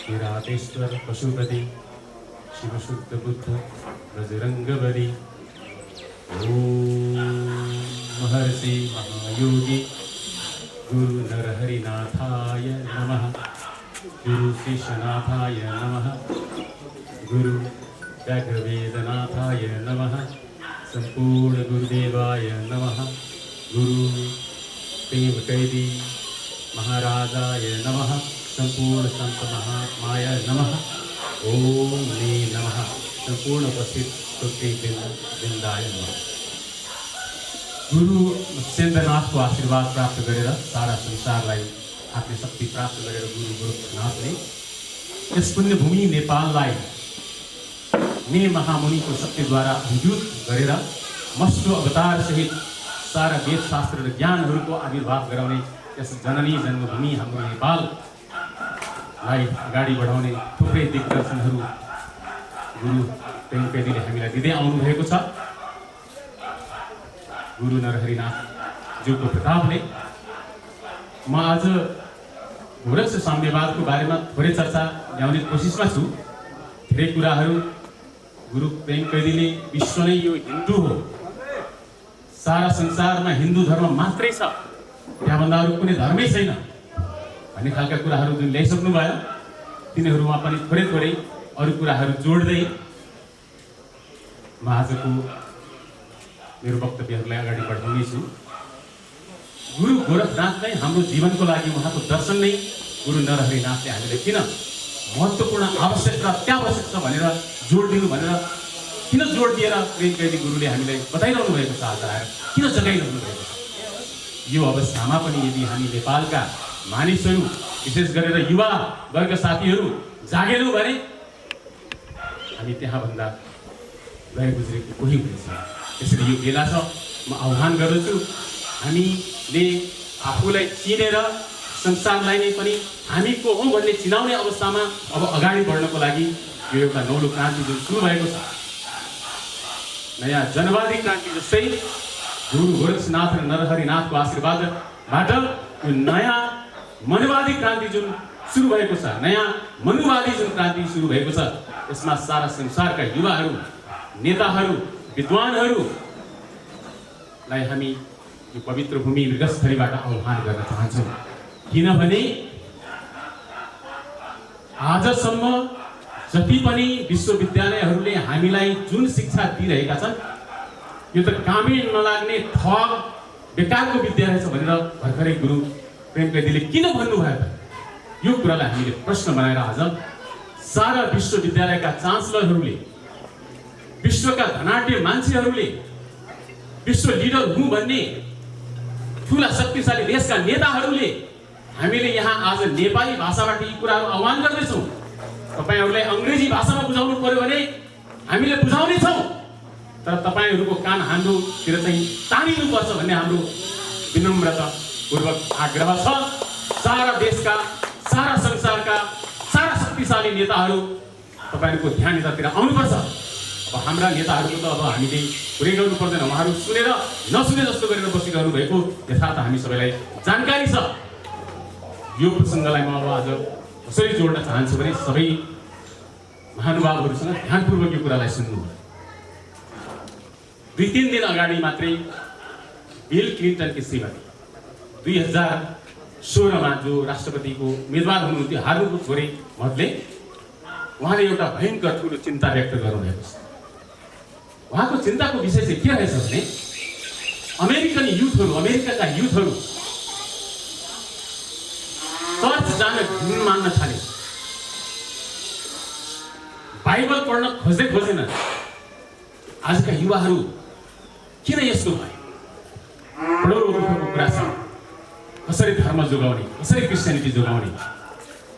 किरातेश्वर पशुपति शिवशुद्ध बुद्ध बजरंगबली ओम महर्षि महायोगी गुरु नरहरिनाथाय नमः गुरु शेषनाथाय नमः गुरु व्याघ्रवेदनाथाय नमः संपूर्ण गुरुदेवाय नमः गुरु प्रेम कैदी महाराजाय नमः संपूर्ण संत महात्माय नमः ओम ने नमः संपूर्ण उपस्थित स्तुति वृंदाय नमः। गुरु मत्स्येन्द्रनाथको आशीर्वाद प्राप्त गरेर सारा संसारलाई आफ्नो शक्ति प्राप्त गरेर गुरु गोरखनाथले यस पुण्यभूमि नेपाललाई ने महामुनिको शक्तिद्वारा अभिभूत गरेर मस्तो अवतार सहित सारा वेद शास्त्र र ज्ञानहरूको आविर्भाव गराउने यस जननी जन्मभूमि हाम्रो नेपाललाई अगाडि बढाउने थुप्रै दिग्दर्शनहरू गुरु प्रेम कैदीले हामीलाई दिँदै आउनुभएको छ। गुरु नरहरिनाथज्यूको प्रतापले म आज घोरक्ष साम्यवादको बारेमा थोरै चर्चा ल्याउने कोसिसमा छु। धेरै कुराहरू गुरु प्रेम कैदीले विश्व नै यो हिन्दू हो, सारा संसारमा हिन्दू धर्म मात्रै छ, त्यहाँभन्दा अरू कुनै धर्मै छैन भन्ने खालका कुराहरू जुन ल्याइसक्नु भयो, तिनीहरूमा पनि थोरै थोरै अरू कुराहरू जोड्दै म आजको मेरो वक्तव्यहरूलाई अगाडि बढाउनेछु। गुरु गोरखनाथ नै हाम्रो जीवनको लागि उहाँको दर्शन नै गुरु नरहरिनाथले हामीलाई किन महत्त्वपूर्ण आवश्यक र अत्यावश्यक छ भनेर जोड दिनु भनेर किन जोड दिएर प्रेम कैदी गुरुले हामीलाई बताइरहनु भएको छ, आज आएर किन जगाइरहनु भएको छ। यो अवस्थामा पनि यदि हामी नेपालका मानिसहरू विशेष गरेर युवा वर्ग साथीहरू जागेनौँ भने हामी त्यहाँभन्दा गए गुज्रेको कोही हुनेछ। त्यसैले यो बेला छ, म आह्वान गर्दछु हामीले आफूलाई चिनेर संसारलाई नै पनि हामी को हौँ भन्ने चिनाउने अवस्थामा अब अगाडि बढ्नको लागि यो एउटा नौलो क्रान्ति जुन सुरु भएको छ, नयाँ जनवादी क्रान्ति जस्तै गुरु गोरक्षनाथ र नरहरिनाथको आशीर्वादबाट यो नयाँ मनवादी क्रान्ति जुन सुरु भएको छ, नयाँ मनुवादी जुन क्रान्ति सुरु भएको छ, यसमा सारा संसारका युवाहरू, नेताहरू, विद्वानहरूलाई हामी यो पवित्र भूमि मृगस्थलीबाट आह्वान गर्न चाहन्छौँ। किनभने आजसम्म जति पनि विश्वविद्यालयहरूले हामीलाई जुन शिक्षा दिइरहेका छन्, यो त कामै नलाग्ने ठग बेकारको विद्या रहेछ भनेर भर्खरै गुरु प्रेम कैदीले किन भन्नुभयो त? यो कुरालाई हामीले प्रश्न बनाएर आज सारा विश्वविद्यालयका चान्सलरहरूले, विश्वका धनाढ्य मान्छेहरूले, विश्व लिडर हुँ भन्ने ठुला शक्तिशाली देशका नेताहरूले हामीले यहाँ आज नेपाली भाषाबाट यी कुराहरू आह्वान गर्दैछौँ। तपाईहरूलाई अङ्ग्रेजी भाषामा बुझाउनु पर्यो भने हामीले बुझाउनेछौँ, तर तपाईँहरूको कान हाम्रोतिर चाहिँ तानिनुपर्छ भन्ने हाम्रो विनम्रतापूर्वक आग्रह छ। सारा देशका, सारा संसारका, सारा शक्तिशाली नेताहरू तपाईँहरूको ध्यान यतातिर आउनुपर्छ। अब हाम्रा नेताहरूको त अब हामीले पुरै गर्नु पर्दैन, उहाँहरू सुनेर नसुने जस्तो गरेर बसिरहनु भएको यथार्थ हामी सबैलाई जानकारी छ। यो प्रसङ्गलाई म अब आज कसरी जोड्न चाहन्छु भने सबै महानुभावहरूसँग ध्यानपूर्वक यो कुरालाई सुन्नु। 2-3 दिन अगाडि मात्रै बिल क्लिन्टनकी श्रीमती 2016मा जो राष्ट्रपतिको उम्मेदवार हुनुहुन्थ्यो, हार्नुको छोरी मतले, उहाँले एउटा भयङ्कर ठुलो चिन्ता व्यक्त गर्नुभएको छ। उहाँको चिन्ताको विषय चाहिँ के रहेछ भने अमेरिकन युथहरू, अमेरिकाका युथहरू चर्च जान घिन मान्न थाले, बाइबल पढ्न खोजेन। आजका युवाहरू किन यस्तो भए? बडो दुःखको कुरा छ। कसरी धर्म जोगाउने, कसरी क्रिस्चियनिटी जोगाउने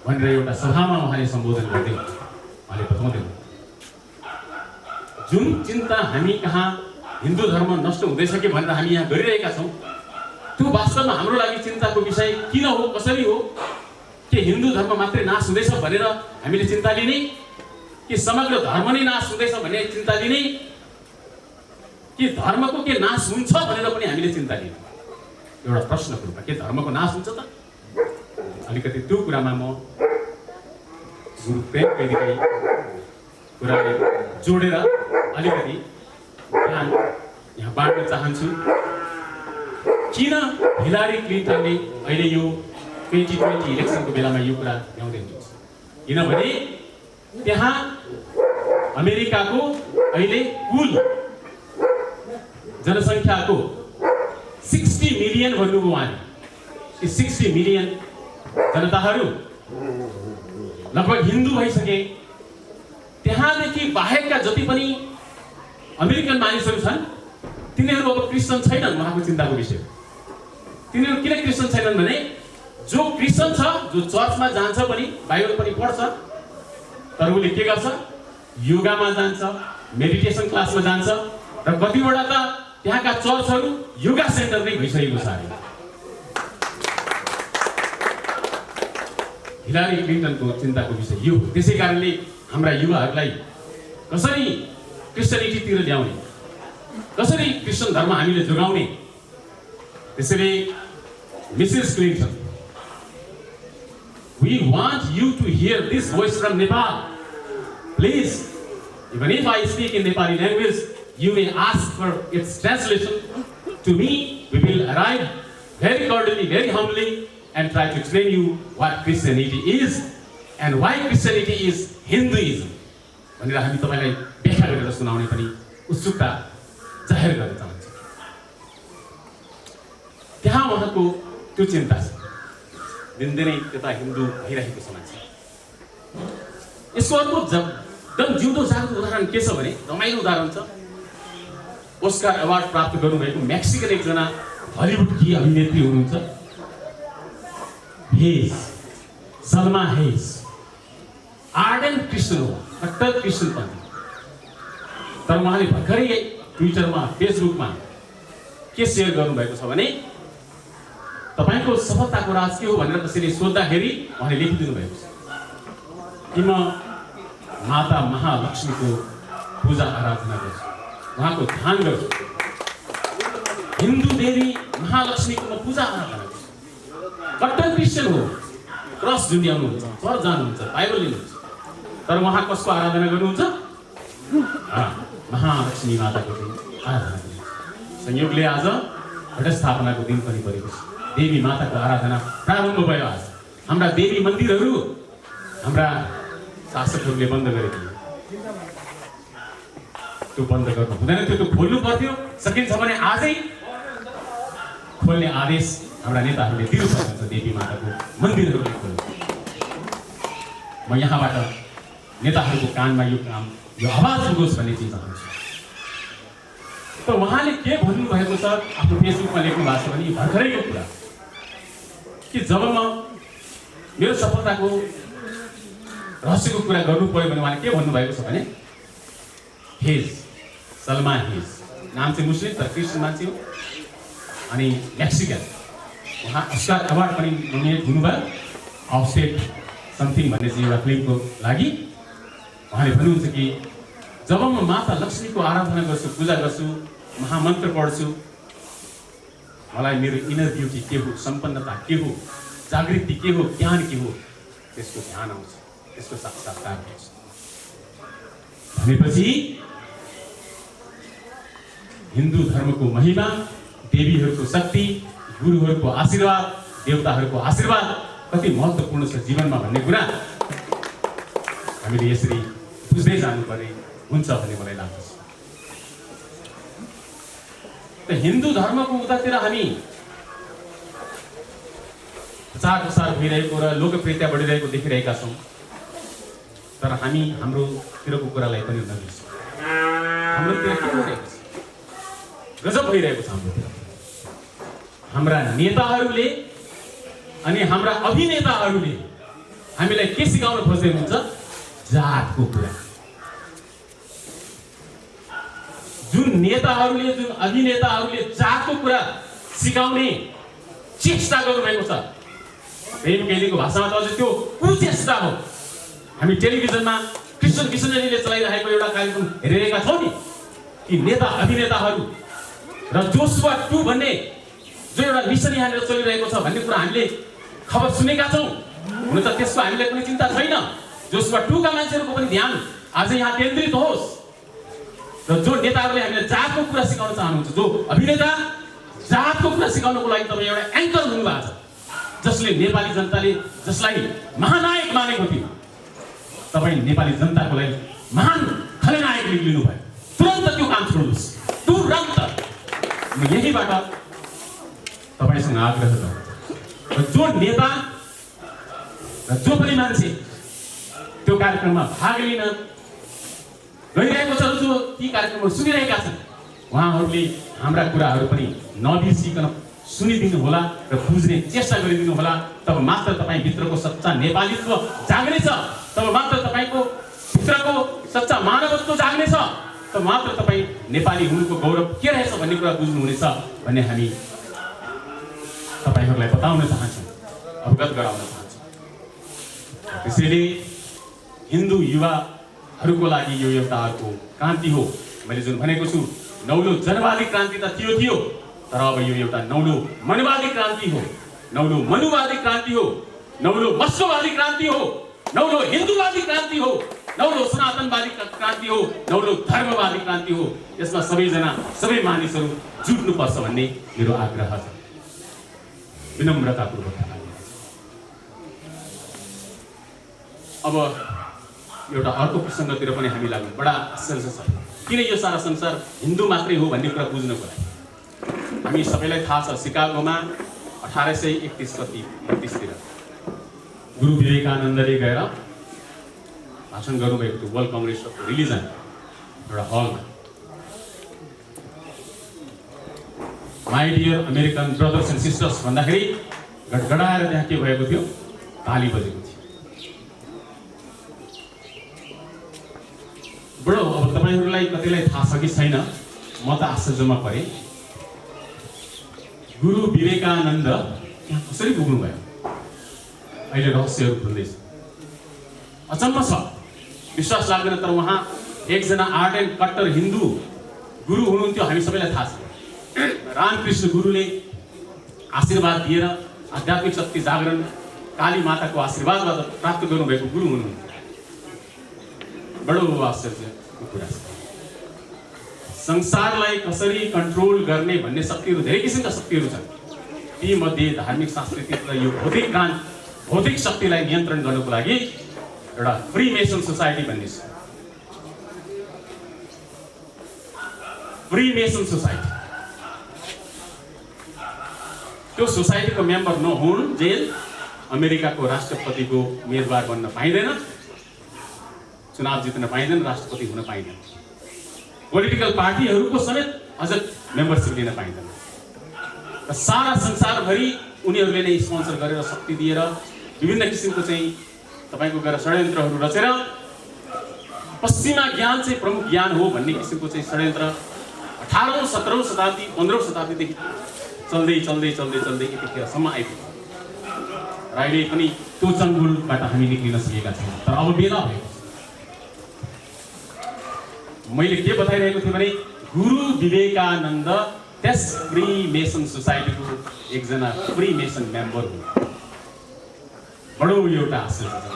भनेर एउटा सभामा उहाँले सम्बोधन गर्दै उहाँले बताउँदै जुन चिन्ता हामी कहाँ हिन्दू धर्म नष्ट हुँदैछ कि भनेर हामी यहाँ गरिरहेका छौँ, त्यो वास्तवमा हाम्रो लागि चिन्ताको विषय किन हो, कसरी हो? के हिन्दू धर्म मात्रै नाश हुँदैछ भनेर हामीले चिन्ता लिने, कि समग्र धर्म नै नाश हुँदैछ भन्ने चिन्ता लिने, कि धर्मको के नाश हुन्छ भनेर पनि हामीले चिन्ता लिने? एउटा प्रश्नको रूपमा के धर्मको नाश हुन्छ त? अलिकति त्यो कुरामा म गुरु प्रेम कहिलेकाहीँ कुरालाई जोडेर अलिकति ध्यान यहाँ बाँड्न चाहन्छु। किन हिलारी क्लिन्टनले अहिले यो 2020 इलेक्सनको बेलामा यो कुरा ल्याउँदै हुनुहुन्छ? किनभने त्यहाँ अमेरिकाको अहिले कुल जनसङ्ख्याको 60 मिलियन भन्नुभयो उहाँले। यी 60 मिलियन जनताहरू लगभग हिन्दू भइसके। त्यहाँदेखि बाहेकका जति पनि अमेरिकन मानिसहरू छन् तिनीहरू अब क्रिस्चियन छैनन्। उहाँको चिन्ताको विषय तिनीहरू किन क्रिस्चियन छैनन् भने जो क्रिस्चियन छ, जो चर्चमा जान्छ पनि, बाइबल पनि पढ्छ, तर उसले के गर्छ? योगामा जान्छ, मेडिटेसन क्लासमा जान्छ र कतिवटा त त्यहाँका चर्चहरू योगा सेन्टर नै भइसकेको छ। हिलारी क्लिन्टनको चिन्ताको विषय यो हो। त्यसै कारणले हाम्रा युवाहरूलाई कसरी क्रिस्चियनिटीतिर ल्याउने, कसरी क्रिस्चियन धर्म हामीले जोगाउने, त्यसैले Mrs Clinton, we want you to hear this voice from Nepal. Please, even if I speak in Nepali language, you may ask for its translation to me. We will arrive very cordially, very humbly, and try to explain you what Christianity is and why Christianity is Hinduism. भनेर हामी तपाईलाई व्याख्या गरेर सुनाउने पनि उत्सुकता जाहेर गर्न चाहन्छु। त्यहाँ उहाँको त्यो चिन्ता छ, दिनदिनै त्यता हिन्दू भइरहेको समाज छ। यसको अर्को एकदम जिउँदो जाग्दो उदाहरण के छ भने रमाइलो उदाहरण छ। ओस्कार अवार्ड प्राप्त गर्नुभएको मेक्सिकन एकजना हलिउडकी अभिनेत्री हुनुहुन्छ, हेज, सलमा हेज। आर्डेन्ट क्रिस्चियन हो, कट्टर क्रिस्चियन पनि। तर उहाँले भर्खरै ट्विटरमा, फेसबुकमा के सेयर गर्नुभएको छ भने तपाईको सफलताको राज के हो भनेर कसैले सोद्धाखेरि उहाँले लेखिदिनु भएको छ कि म माता महालक्ष्मीको पूजा आराधना गर्छु, उहाँको ध्यान गर्छु, हिन्दू देवी महालक्ष्मीको म पूजा आराधना गर्छु। कट्टर क्रिस्चियन हो, क्रस झुन्ड्याउनुहुन्छ, चर्च जानुहुन्छ, बाइबल लिनुहुन्छ, तर उहाँ कसको आराधना गर्नुहुन्छ? महालक्ष्मी माताको आराधना गर्नुहुन्छ। संयोगले आज घटस्थापनाको दिन पनि परेको छ। देवी माताको आराधना प्रारम्भ भयो आज। हाम्रा देवी मन्दिरहरू हाम्रा शासकहरूले बन्द गरेको, त्यो बन्द गर्नु हुँदैन थियो, त्यो खोल्नु पर्थ्यो। सकिन्छ भने आजै खोल्ने आदेश हाम्रा नेताहरूले दिनुपर्छ। देवी माताको मन्दिरहरूले खोल्नु। म यहाँबाट नेताहरूको कानमा यो काम, यो आवाज पुगोस् भन्ने चिज चाहन्छु। त उहाँले के भन्नुभएको छ आफ्नो फेसबुकमा लेख्नु भएको छ भने भर्खरैको कुरा कि जब म मेरो सफलताको रहस्यको कुरा गर्नु पर्यो भने उहाँले के भन्नुभएको छ भने हेज, सलमा हेज, नाम चाहिँ मुस्लिम तर क्रिस्चियन मान्छे हो अनि मेक्सिकन। उहाँ अस्कार अवार्ड पनि नोमिनेट हुनुभयो, अफसेट समथिङ भन्ने चाहिँ एउटा फिल्मको लागि। उहाँले भन्नुहुन्छ कि जब म माता लक्ष्मीको आराधना गर्छु, पूजा गर्छु, महामन्त्र पढ्छु, मलाई मेरो इनर ब्युटी के हो, सम्पन्नता के हो, जागृति के हो, ज्ञान के हो, त्यसको ध्यान आउँछ, त्यसको साक्षात्कार हुन्छ। भनेपछि हिन्दू धर्मको महिमा, देवीहरूको शक्ति, गुरुहरूको आशीर्वाद, देवताहरूको आशीर्वाद कति महत्त्वपूर्ण छ जीवनमा भन्ने कुरा हामीले यसरी बुझ्दै जानुपर्ने हुन्छ भन्ने मलाई लाग्छ। त हिन्दू धर्मको उतातिर हामी प्रचार प्रसार भइरहेको र लोकप्रियता बढिरहेको देखिरहेका छौँ, तर हामी हाम्रोतिरको कुरालाई पनि नबिर्सौँ। हाम्रोतिर के भइरहेको छ? गजब भइरहेको छ हाम्रोतिर। हाम्रा नेताहरूले अनि हाम्रा अभिनेताहरूले हामीलाई के सिकाउन खोज्दै हुनुहुन्छ? जातको कुरा। जुन नेताहरूले, जुन अभिनेताहरूले जातको कुरा सिकाउने चेष्टा गर्नुभएको छ, प्रेम कैदीको भाषामा त अझै त्यो कुचेष्टा हो। हामी टेलिभिजनमा क्रिस्चियन मिसनरीले चलाइरहेको एउटा कार्यक्रम हेरिरहेका छौँ नि, कि नेता अभिनेताहरू र जोसुवा 2 भन्ने जो एउटा मिसन यहाँनिर चलिरहेको छ भन्ने कुरा हामीले खबर सुनेका छौँ। हुन त त्यसको हामीलाई कुनै चिन्ता छैन, जोसुवा 2 का मान्छेहरूको पनि ध्यान आज यहाँ केन्द्रित होस् र जो नेताहरूले हामीलाई जातको कुरा सिकाउन चाहनुहुन्छ, जो अभिनेता जातको कुरा सिकाउनको लागि तपाईँ एउटा एङ्कर हुनुभएको छ, जसले नेपाली जनताले जसलाई महानायक मानेको थियो, तपाईँ नेपाली जनताको लागि महान खलनायक लिनु भयो। तुरन्त त्यो काम छोड्नुहोस्, तुरन्त। म यहीबाट तपाईँसँग आग्रह गर्छु, जो नेता र जो पनि मान्छे त्यो कार्यक्रममा भाग लिन गइरहेको छ, जो ती कार्यक्रमहरू सुनिरहेका छन्, उहाँहरूले हाम्रा कुराहरू पनि नबिर्सिकन सुनिदिनु होला र बुझ्ने चेष्टा गरिदिनु होला। तब मात्र तपाईँ भित्रको सच्चा नेपालीत्व जाग्नेछ, तब मात्र तपाईँको भित्रको सच्चा मानवत्व जाग्नेछ, तब मात्र तपाईँ नेपाली हुनुको गौरव के रहेछ भन्ने कुरा बुझ्नुहुनेछ भन्ने हामी तपाईँहरूलाई बताउन चाहन्छौँ, अवगत गराउन चाहन्छौँ। त्यसैले हिन्दू युवाहरूको लागि यो एउटा अर्को क्रान्ति हो। मैले जुन भनेको छु, नौलो जनवादी क्रान्ति त थियो, तर अब यो एउटा नौलो मनवादी क्रान्ति हो, नौलो मनुवादी क्रान्ति हो, नौलो मस्कोवादी क्रान्ति हो, नौलो हिन्दूवादी क्रान्ति हो, नौलो सनातनवादी क्रान्ति हो, नौलो धर्मवादी क्रान्ति हो। यसमा सबैजना सबै मानिसहरू जुट्नुपर्छ भन्ने मेरो आग्रह छ, विनम्रतापूर्वक। अब एउटा अर्को प्रसङ्गतिर पनि हामी लाग्नु बडा आश्चर्य छ। किन यो सारा संसार हिन्दू मात्रै हो भन्ने कुरा बुझ्नको लागि हामी सबैलाई थाहा छ, सिकागोमा 1831-32तिर गुरु विवेकानन्दले गएर भाषण गर्नुभएको थियो, वर्ल्ड कङ्ग्रेस अफ रिलिजन एउटा हलमा। My dear American brothers and sisters भन्दाखेरि गडगडाएर त्यहाँ के भएको थियो, ताली बजेको थियो। बडो अब तपाईँहरूलाई कतिलाई थाहा छ कि छैन, म त आश्चर्यमा परेँ। गुरु विवेकानन्द त्यहाँ कसरी पुग्नुभयो, अहिले रहस्यहरू खुल्दैछ। अचम्म छ, विश्वास लाग्दैन, तर उहाँ एकजना आर्ट एन्ड कट्टर हिन्दू गुरु हुनुहुन्थ्यो, हामी सबैलाई थाहा छ। रामकृष्ण गुरुले आशीर्वाद दिएर आध्यात्मिक शक्ति जागरण काली माताको आशीर्वादबाट प्राप्त गर्नुभएको गुरु हुनुहुन्थ्यो। बडो आश्चर्यको कुरा छ। संसारलाई कसरी कन्ट्रोल गर्ने भन्ने शक्तिहरू, धेरै किसिमका शक्तिहरू छन्। ती मध्ये धार्मिक, सांस्कृतिक र यो भौतिक शक्तिलाई नियन्त्रण गर्नको लागि एउटा फ्री मेसन सोसाइटी भन्ने छ। फ्री मेसन सोसाइटी, त्यो सोसाइटीको मेम्बर नहुन् जेल, अमेरिकाको राष्ट्रपतिको उम्मेदवार बन्न पाइँदैन, चुनाव जित्न पाइँदैन, राष्ट्रपति हुन पाइँदैन, पोलिटिकल पार्टीहरूको समेत अझ मेम्बरसिप लिन पाइँदैन। र सारा संसारभरि उनीहरूले नै स्पोन्सर गरेर शक्ति दिएर विभिन्न किसिमको चाहिँ तपाईँको गएर षड्यन्त्रहरू रचेर, पश्चिमा ज्ञान चाहिँ प्रमुख ज्ञान हो भन्ने किसिमको चाहिँ षड्यन्त्र 18औं 17औं शताब्दी 15औं शताब्दीदेखि चल्दै यतिखेरसम्म आइपुग्यो। र अहिले पनि त्यो चङ्गुलबाट हामी निक्लिन सकेका छैनौँ। तर अब बेला भएको छ। मैले के बताइरहेको थिएँ भने गुरु विवेकानन्द त्यस फ्री मेसन सोसाइटीको एकजना फ्री मेसन मेम्बर हुन्। बडो एउटा आश्चर्य छ।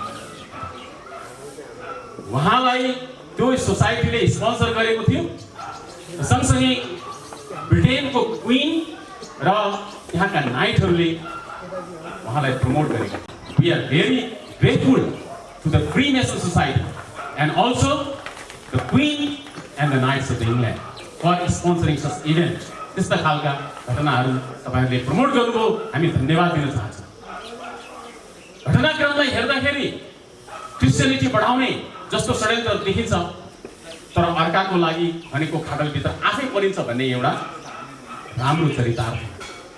उहाँलाई त्यो सोसाइटीले स्पोन्सर गरेको थियो। सँगसँगै ब्रिटेनको क्वीन र यहाँका नाइटहरूले उहाँलाई प्रमोट गरेको। We are very grateful to the freemason society and also the queen and the knights of the England for sponsoring such event. त्यस्ता खालका घटनाहरू तपाईँहरूले प्रमोट गर्नुभयो, हामी धन्यवाद दिन चाहन्छौँ। घटनाक्रमलाई हेर्दाखेरि क्रिस्चियनिटी बढाउने जस्तो षड्यन्त्र देखिन्छ, तर अर्काको लागि भनेको खाडलभित्र आफै परिन्छ भन्ने एउटा राम्रो चरितार्थ।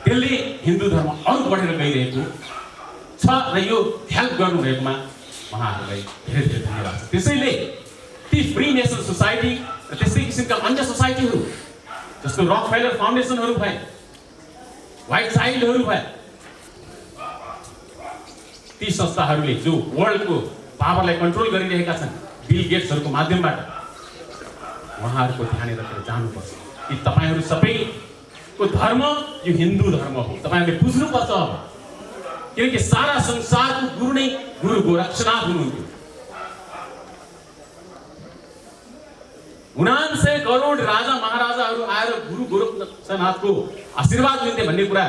त्यसले हिन्दू धर्म अरू बढेर गइरहेको छ र यो हेल्प गर्नुभएकोमा उहाँहरूलाई धेरै धेरै धन्यवाद छ। त्यसैले ती फ्री नेसन सोसाइटी र त्यस्तै किसिमका अन्य सोसाइटीहरू जस्तो रकफेलर फाउन्डेसनहरू भए, व्हाइट चाइल्डहरू भए, ती संस्थाहरूले जो वर्ल्डको पावरलाई कन्ट्रोल गरिरहेका छन् बिल गेट्सहरूको माध्यमबाट, उहाँहरूको ध्यान राखेर जानुपर्छ कि तपाईँहरू सबैको धर्म यो हिन्दू धर्म हो। तपाईँहरूले बुझ्नुपर्छ अब, किनकि सारा संसारको गुरु नै गुरु गोरक्षनाथ हुनुहुन्थ्यो। 49 करोड राजा महाराजाहरू आएर गुरु गोरक्षनाथको आशीर्वाद लिन्थे भन्ने कुरा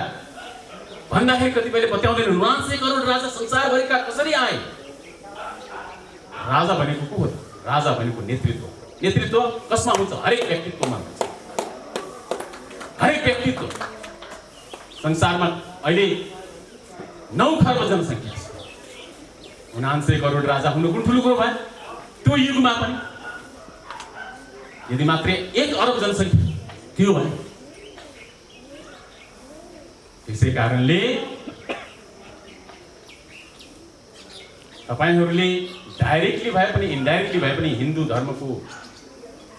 भन्दाखेरि कतिपयले बताउँदैन। 49 करोड राजा संसारभरिका कसरी आए? राजा भनेको को हो? राजा भनेको नेतृत्व। नेतृत्व कसमा हुन्छ? हरेक व्यक्तित्वमा हुन्छ। हरेक व्यक्तित्व। संसारमा अहिले 9 खर्ब जनसङ्ख्या छ। 49 करोड राजा हुनु कुन ठुलो कुरो भयो? त्यो युगमा पनि यदि मात्रै 1 अरब जनसङ्ख्या थियो भने। त्यसै कारणले तपाईहरूले डाइरेक्टली भए पनि इन्डाइरेक्टली भए पनि हिन्दू धर्मको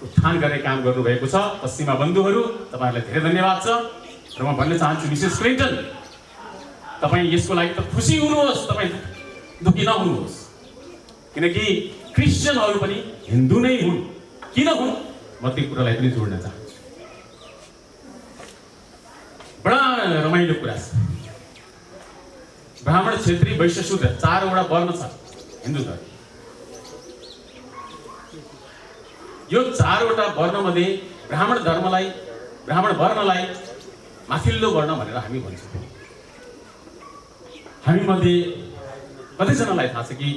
उत्थान गर्ने काम गर्नुभएको छ। पश्चिमा बन्धुहरू, तपाईँहरूलाई धेरै धन्यवाद छ। र म भन्न चाहन्छु मिसेस क्लिन्टन, तपाईँ यसको लागि त खुसी हुनुहोस्, तपाईँ दुखी नहुनुहोस्। किनकि क्रिस्चियनहरू पनि हिन्दू नै हुन्। किन हुन्? म त्यो कुरालाई पनि जोड्न चाहन्छु। बडा रमाइलो कुरा छ। ब्राह्मण, क्षेत्री, वैश्य, शूद्र 4 वटा वर्ण छ हिन्दू धर्म। यो 4 वटा वर्णमध्ये ब्राह्मण धर्मलाई, ब्राह्मण वर्णलाई माथिल्लो वर्ण भनेर हामी भन्छौँ। हामी मध्ये कतिजनालाई थाहा छ कि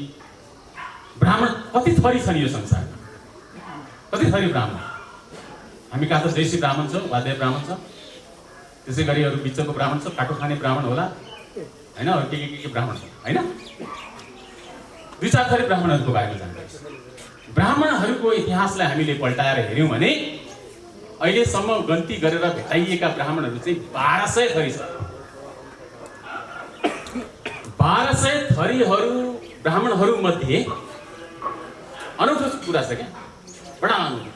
ब्राह्मण कति थरी छन् यो संसारमा? कति थरी ब्राह्मण? हामी कहाँ त देशी ब्राह्मण छ, वाद्य ब्राह्मण छ, त्यसै गरी अरू बिचको ब्राह्मण छ, काटो खाने ब्राह्मण होला हैन, अरू के ब्राह्मण छ हैन। 2-4 थरी ब्राह्मणहरूको बारेमा जानकारी छ। ब्राह्मणहरूको इतिहासलाई हामीले पल्टाएर हेर्यौँ भने अहिलेसम्म गन्ती गरेर भेटाइएका ब्राह्मणहरू चाहिँ 1200 थरी छ। 1200 थरीहरू ब्राह्मणहरू मध्ये अनौठो कुरा छ क्या, बडा अनौठो।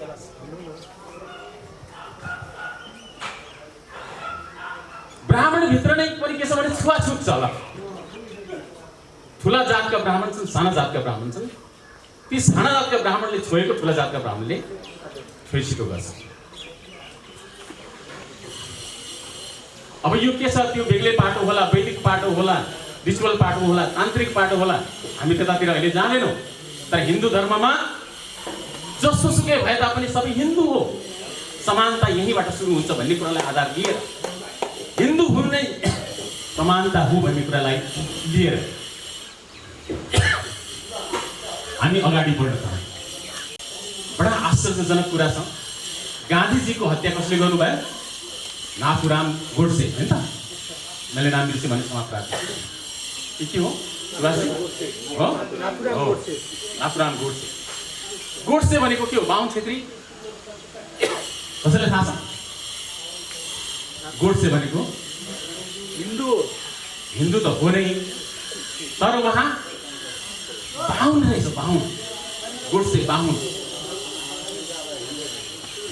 ब्राह्मण भित्र नै पनि के छ भने छुवाछुत छ। ल ठुला जातका ब्राह्मण छन्, साना जातका ब्राह्मण छन्। ती साना जातका ब्राह्मणले छोएको ठुला जातका ब्राह्मणले छोइसितो गर्छ। अब यो के छ? त्यो बेग्लै पाटो होला, वैदिक पाटो होला, रिचुअल पाटो होला, तान्त्रिक पाटो होला, हामी त्यतातिर अहिले जाँदैनौँ। तर हिन्दू धर्ममा जसोसुकै भए तापनि सबै हिन्दू हो, समानता यहीँबाट सुरु हुन्छ भन्ने कुरालाई आधार लिएर, हिन्दू हुनु नै समानता हो भन्ने कुरालाई लिएर हामी अगाडि बढ्न चाहन्छौँ। बडा आश्चर्यजनक कुरा छ। गान्धीजीको हत्या कसले गर्नुभयो? नाथुराम गोडसे, हैन त? मैले नाम बिर्सेँ भने क्षमा प्रार्थना। के हो? सुभाषजी हो? नाथुराम गोडसे। गोडसे भनेको के हो? बाहुन क्षेत्री। कसैलाई थाहा छ? गोडसे भनेको हिन्दू त हो नै, तर उहाँ बाहुन रहेछ। बाहुन, गोडसे बाहुन।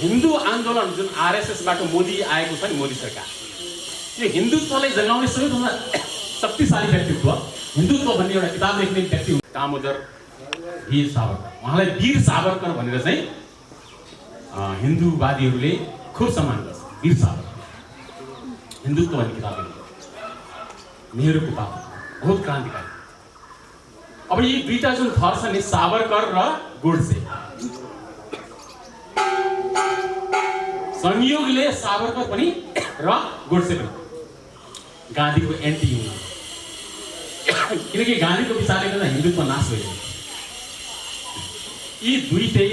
हिन्दू आन्दोलन जुन आरएसएसबाट मोदी आएको छ नि, मोदी सरकार, यो हिन्दुत्वलाई जगाउने सबैभन्दा शक्तिशाली व्यक्तित्व, हिन्दुत्व भन्ने एउटा किताब लेख्ने व्यक्ति दामोदर वीर सावरकर। उहाँलाई वीर सावरकर भनेर चाहिँ हिन्दूवादीहरूले खुब सम्मान गर्छ। वीर सावरकर हिन्दुत्व भन्ने किताब लेख्नु, नेहरूको बाबु, बहुत क्रान्तिकारी। अब यी दुईटा जुन थर छन् नि, सावरकर र गोडसे, संयोगले सावरकर पनि र गोडसे पनि गान्धीको एन्टी हुनु। किनकि गान्धीको विचारले गर्दा हिन्दुत्व नाश भइरहेको। यी दुईटै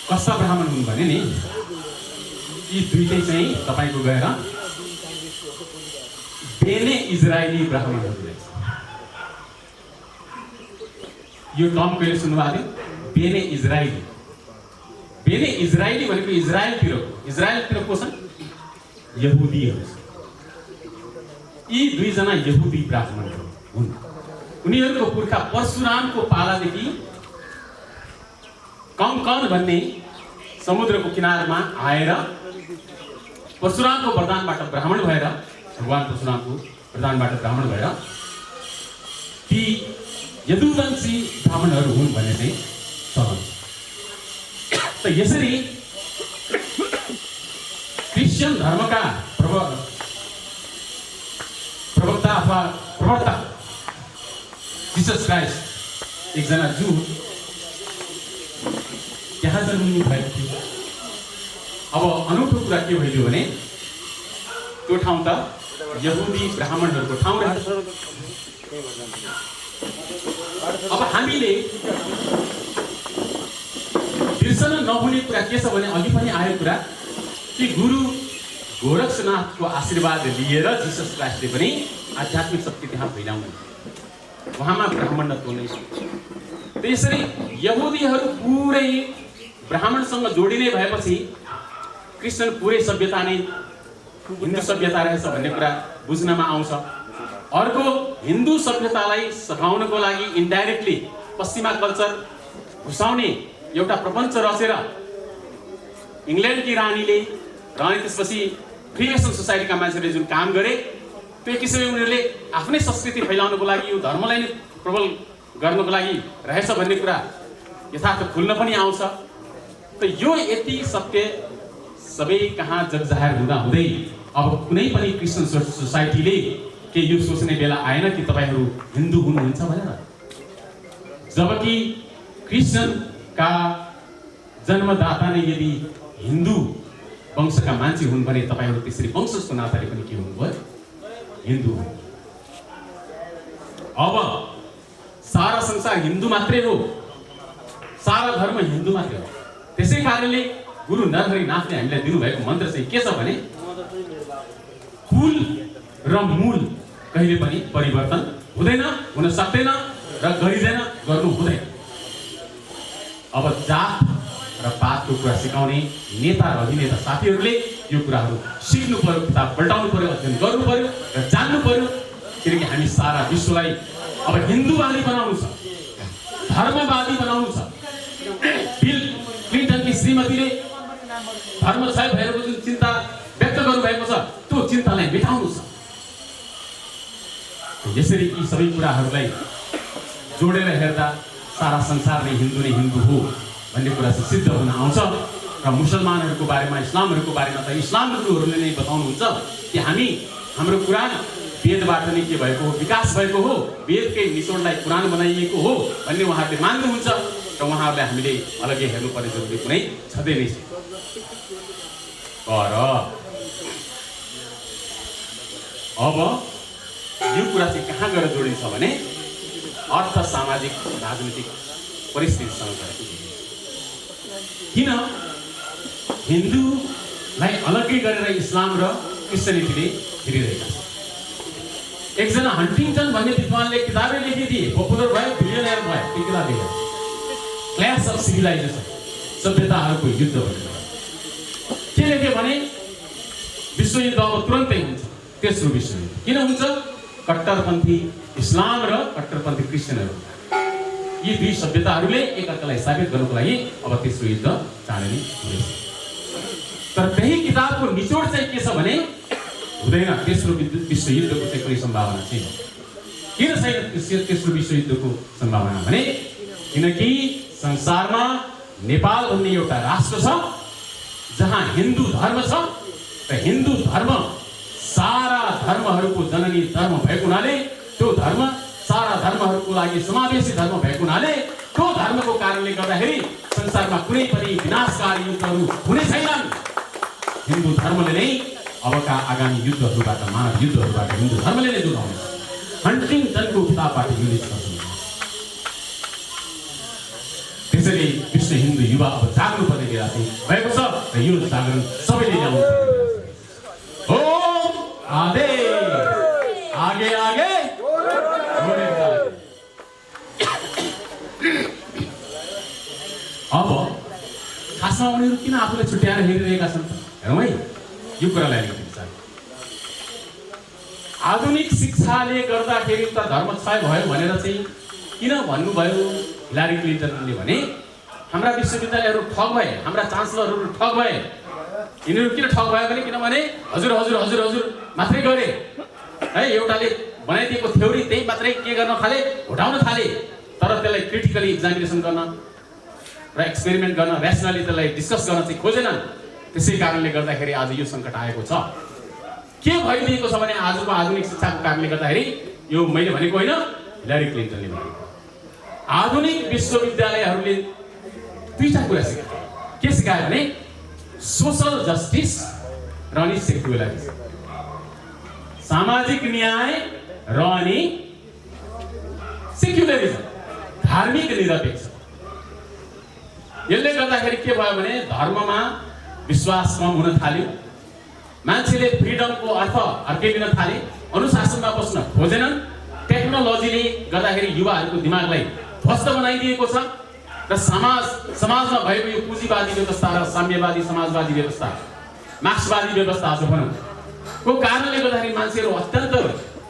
कस्ता ब्राह्मण हुन् भने नि, यी दुईटै चाहिँ तपाईँको गएर बेने इजरायली ब्राह्मणहरू रहेछ। यो टर्म कहिले सुन्नुभएको थियो? बेने इजरायली। बेने इजरायली भनेको इजरायलतिर को छन्? यहुदीहरू छन्। यी दुईजना यहुदी ब्राह्मणहरू हुन्। उनीहरूको पुर्खा परशुरामको पालादेखि कंकन भन्ने समुद्रको किनारमा आएर परशुरामको वरदानबाट ब्राह्मण भएर, भगवान परशुरामको वरदानबाट ब्राह्मण भएर ती यदुवंशी ब्राह्मणहरू हुन् भन्ने चाहिँ चलन छ। त यसरी क्रिस्चियन धर्मका प्रवक्ता अथवा प्रवर्तक जिसस क्राइस्ट एकजना जू त्यहाँ जन्मिनु भएको थियो। अब अनौठो कुरा के भइदियो भने त्यो ठाउँ त यहुदी ब्राह्मणहरूको ठाउँ रहेछ। अब हामीले बिर्सन नहुने कुरा के छ भने अघि पनि आयो कुरा कि गुरु गोरक्षनाथको आशीर्वाद लिएर जिसस क्राइस्टले पनि आध्यात्मिक शक्ति त्यहाँ फैलाउनु, उहाँमा ब्राह्मणत्व नै छ। त्यसरी यहुदीहरू पुरै ब्राह्मणसँग जोडिने भएपछि क्रिस्चियन पुरै सभ्यता नै हिन्दू सभ्यता रहेछ भन्ने कुरा बुझ्नमा आउँछ। अर्को हिन्दू सभ्यतालाई सघाउनको लागि इन्डाइरेक्टली पश्चिमा कल्चर घुसाउने एउटा प्रपञ्च रचेर इङ्ल्यान्डकी रानीले र अनि त्यसपछि फ्रीमेसन सोसाइटीका मान्छेले जुन काम गरे त्यो किसिमले उनीहरूले आफ्नै संस्कृति फैलाउनको लागि यो धर्मलाई नै प्रबल गर्नको लागि रहेछ भन्ने कुरा यथार्थ खुल्न पनि आउँछ। त यो यति सत्य सबै कहाँ जगजाहेर हुँदा हुँदै अब कुनै पनि क्रिस्चियन सोसाइटीले के यो सोच्ने बेला आएन कि तपाईहरू हिन्दू हुनुहुन्छ भनेर, जबकि क्रिस्चियनका जन्मदाता नै यदि हिन्दू वंशका मान्छे हुन् भने तपाईहरू त्यसरी वंशजको नाताले पनि के हुनुभयो, हिन्दू हुनु। अब सारा संसार हिन्दू मात्रै हो, सारा धर्म हिन्दू मात्रै हो। त्यसै कारणले गुरु नरहरिनाथले हामीलाई दिनुभएको मन्त्र चाहिँ के छ भने कुल र मूल कहिले पनि परिवर्तन हुँदैन, हुन सक्दैन र गरिँदैन, गर्नु हुँदैन। अब जात र पातको कुरा सिकाउने नेता र अभिनेता साथीहरूले यो कुराहरू सिक्नु पर्यो, किताब पल्टाउनु पर्यो, अध्ययन गर्नु पर्यो र जान्नु पर्यो। किनकि हामी सारा विश्वलाई अब हिन्दूवादी बनाउनु छ, धर्मवादी बनाउनु छ। बिल क्लिन्टनकी श्रीमतीले धर्म क्षय भएको जुन चिन्ता व्यक्त गर्नुभएको छ त्यो चिन्तालाई मेटाउनु छ। यसरी यी सबै कुराहरूलाई जोडेर हेर्दा सारा संसार नै हिन्दू हो भन्ने कुरा चाहिँ सिद्ध हुन आउँछ। र मुसलमानहरूको बारेमा, इस्लामहरूको बारेमा त इस्लाम गुरुहरूले नै बताउनुहुन्छ कि हाम्रो कुरान वेदबाट नै के भएको हो, विकास भएको हो, वेदकै निचोडलाई कुरान बनाइएको हो भन्ने उहाँहरूले मान्नुहुन्छ र उहाँहरूलाई हामीले अलग्गै हेर्नुपर्ने जरुरी कुनै छँदै नै छ। तर अब यो कुरा चाहिँ कहाँ गएर जोडिन्छ भने अर्थ, सामाजिक, राजनीतिक परिस्थितिसँग गएर जोडिन्छ। किन हिन्दूलाई अलग्गै गरेर इस्लाम र क्रिस्चियनिटीले हेरिरहेका छन्। एकजना हन्टिङटन भन्ने विद्वानले किताबै लेखिदिए, पपुलर भयो, बिलियनियर भयो। त्यो किताब लेखेर क्लास अफ सिभिलाइजेसन, सभ्यताहरूको युद्ध भनेर के लेख्यो भने विश्वयुद्ध अब तुरन्तै हुन्छ, तेस्रो विश्वयुद्ध। किन हुन्छ? कट्टरपन्थी इस्लाम र कट्टरपन्थी क्रिस्चियनहरू, यी दुई सभ्यताहरूले एकअर्कालाई साबित गर्नको लागि अब तेस्रो युद्ध चाँडै नै हुँदैछ। तर त्यही किताबको निचोड चाहिँ के छ भने हुँदैन, तेस्रो विश्वयुद्धको चाहिँ कुनै सम्भावना छैन। किन छैन तेस्रो विश्वयुद्धको सम्भावना भने किनकि संसारमा नेपाल भन्ने एउटा राष्ट्र छ जहाँ हिन्दू धर्म छ र हिन्दू धर्म सारा धर्महरूको जननी धर्म भएको हुनाले त्यो धर्म सारा धर्महरूको लागि समावेशी धर्म भएको हुनाले त्यो धर्मको कारणले गर्दाखेरि संसारमा कुनै पनि विनाशकारी युद्धहरू हुने छैनन्। हिन्दू धर्मले नै अबका आगामी युद्धहरूबाट, मानव युद्धहरूबाट हिन्दू धर्मले नै जोगाउनेछ। हन्टिङटनको किताबबाट यो निष्कर्ष निकाल्छ। त्यसैले विश्व हिन्दू युवा अब जाग्नुपर्ने बेला चाहिँ भएको छ र यो जागरण सबैले ल्याउनु हो। आदेश आगे आगे अब खासमा उनीहरू किन आफूलाई छुट्याएर हेरिरहेका छन्? हेरौँ है, यो कुरालाई अलिकति विचार। आधुनिक शिक्षाले गर्दाखेरि त धर्म क्षय भयो भनेर चाहिँ किन भन्नुभयो हिलारी क्लिन्टनले भने हाम्रा विश्वविद्यालयहरू ठग भए, हाम्रा चान्सलरहरू ठग भए। यिनीहरू किन ठग भयो भने किनभने हजुर हजुर हजुर हजुर मात्रै गरे है, एउटाले बनाइदिएको थ्योरी त्यही मात्रै के गर्न थाले, घटाउन थाले। तर त्यसलाई क्रिटिकली एक्जामिनेसन गर्न र एक्सपेरिमेन्ट गर्न, ऱ्यासनली त्यसलाई डिस्कस गर्न चाहिँ खोजेनन्। त्यसै कारणले गर्दाखेरि आज यो सङ्कट आएको छ। के भइदिएको छ भने आजको आधुनिक शिक्षाको कारणले गर्दाखेरि, यो मैले भनेको होइन, हिलारी क्लिन्टनले भनेको। आधुनिक विश्वविद्यालयहरूले दुईटा कुरा सिकाए। के सिकायो भने सोशल जस्टिस र अनि सेक्युलरिज्म, सामाजिक न्याय र अनि सेक्युलरिज्म, धार्मिक निरपेक्ष। यसले गर्दाखेरि के भयो भने धर्ममा विश्वास कम हुन थाल्यो, मान्छेले फ्रिडमको अर्थ अर्कै लिन थाले, अनुशासनमा बस्न खोजेनन्। टेक्नोलोजीले गर्दाखेरि युवाहरूको दिमागलाई ध्वस्त बनाइदिएको छ र समाजमा भएको यो पुँजीवादी व्यवस्था र साम्यवादी समाजवादी व्यवस्था, मार्क्सवादी व्यवस्था आज भनौँ को कारणले गर्दाखेरि मान्छेहरू अत्यन्त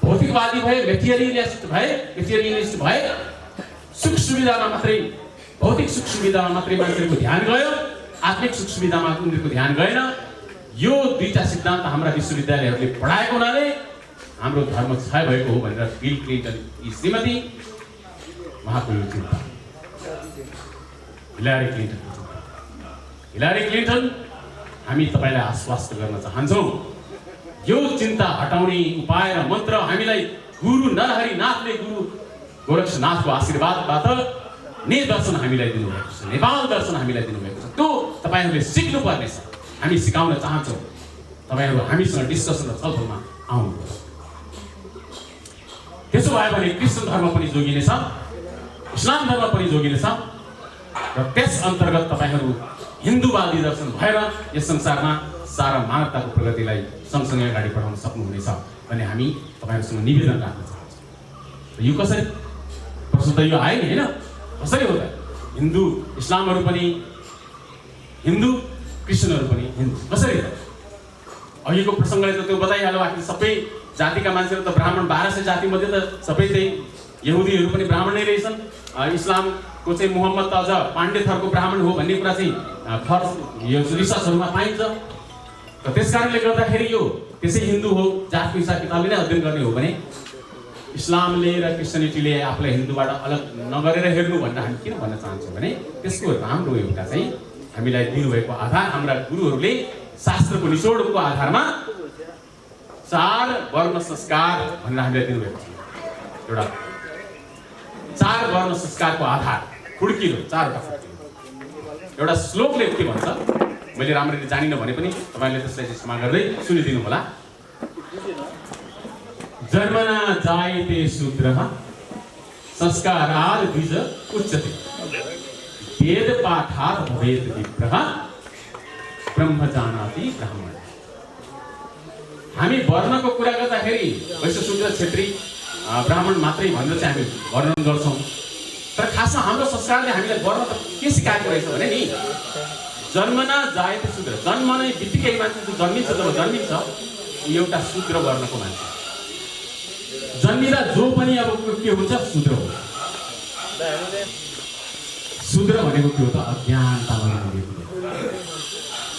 भौतिकवादी भए, मेटेरियलिस्ट भए, सुख सुविधामा मात्रै, भौतिक सुख सुविधामा मात्रै मान्छेहरूको ध्यान गयो, आत्मिक सुख सुविधामा उनीहरूको ध्यान गएन। यो दुईटा सिद्धान्त हाम्रा विश्वविद्यालयहरूले पढाएको हुनाले हाम्रो धर्म क्षय भएको हो भनेर बिल क्लिन्टन श्रीमती उहाँको यो चिन्ता, हिलारी क्लिन्टन हामी तपाईलाई आश्वस्त गर्न चाहन्छौँ, यो चिन्ता हटाउने उपाय र मन्त्र हामीलाई गुरु नरहरि नाथले गुरु गोरक्षनाथको आशीर्वादबाट दर्शन हामीलाई दिनुभएको छ, नेपाल दर्शन हामीलाई दिनुभएको छ। त्यो तपाईहरूले सिक्नु पर्नेछ, हामी सिकाउन चाहन्छौँ। तपाईहरू हामीसँग डिस्कसन र छलफलमा आउनुहोस्। त्यसो भयो भने क्रिश्चियन धर्म पनि जोगिनेछ, इस्लाम धर्म पनि जोगिनेछ र त्यस अन्तर्गत तपाईहरू हिन्दूवादी दर्शन भएर यस संसारमा सारा मानवताको प्रगतिलाई सँगसँगै अगाडि बढाउन सक्नुहुनेछ भन्ने हामी तपाईहरूसँग निवेदन राख्न चाहन्छौँ। यो कसरी प्रश्न त यो आयो नि, होइन? कसरी हो त? हिन्दू इस्लामहरू पनि हिन्दू, क्रिश्चियनहरू पनि हिन्दू, कसरी त? अघिको प्रसङ्गले त त्यो बताइहाल्यो। आखिर सबै जातिका मान्छेहरू त ब्राह्मण, 1200 जाति मध्ये त सबै चाहिँ यहुदीहरू पनि ब्राह्मण नै रहेछन्। इस्लामको चाहिँ मुहम्मद त अझ पाण्डे थरको ब्राह्मण हो भन्ने कुरा चाहिँ यो रिसर्चहरूमा पाइन्छ। र त्यस कारणले गर्दाखेरि यो त्यसै हिन्दू हो, जातको हिसाब किताबले नै अध्ययन गर्ने हो भने इस्लामले र क्रिस्चियनिटीले आफूलाई हिन्दूबाट अलग नगरेर हेर्नु भनेर हामी किन भन्न चाहन्छौँ भने त्यसको राम्रो एउटा चाहिँ हामीलाई दिनुभएको आधार, हाम्रा गुरुहरूले शास्त्रको निचोडको आधारमा 4 वर्ण संस्कार भनेर हामीलाई दिनुभएको छ। एउटा 4 वर्ण संस्कारको आधार खुड्किलो 4 एउटा श्लोकले के भन्छ, मैले राम्ररी जानिनँ भने पनि तपाईँले त्यसलाई क्षमा गर्दै सुनिदिनु होला। जन्मना जायते शूद्रः संस्काराद् द्विज उच्यते, वेद पाठात् भवेत् विप्रः ब्रह्म जानाति ब्राह्मण। हामी वर्णको कुरा गर्दाखेरि वैश्य शूद्र क्षेत्री ब्राह्मण मात्रै भनेर चाहिँ हामी वर्णन गर्छौँ, तर खासमा हाम्रो संस्कारले हामीलाई वर्ण त के सिकाएको रहेछ भने नि जन्मना जायते शूद्र, जन्मनै बित्तिकै मान्छे जो जन्मिन्छ, जब जन्मिन्छ एउटा शूद्र वर्णको मान्छे जन्मिँदा जो पनि अब के हुन्छ शूद्र हो। शूद्र भनेको के हो त? अज्ञानतामा जन्मिएको।